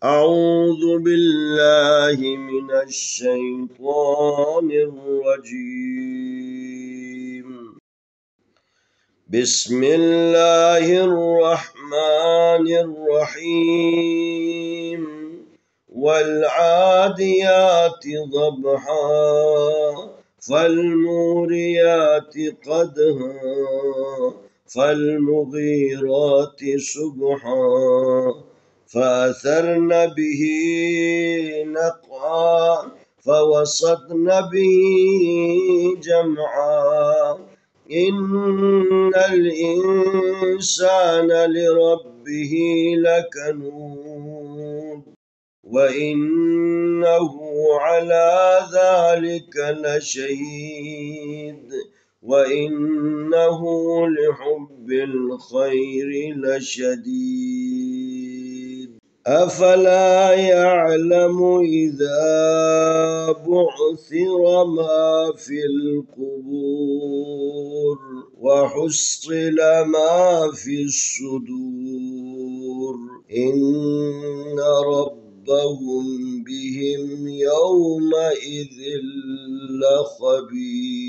أعوذ بالله من الشيطان الرجيم. بسم الله الرحمن الرحيم. والعاديات ضبحا فالموريات قدحا فالمغيرات صبحا فأثرن به نقعا فوسطن به جمعا إن الإنسان لربه لكنود وإنه على ذلك لشهيد وإنه لحب الخير لشديد أفلا يعلم إذا بعثر ما في القبور وحصل ما في الصدور إن ربهم بهم يومئذ لخبير.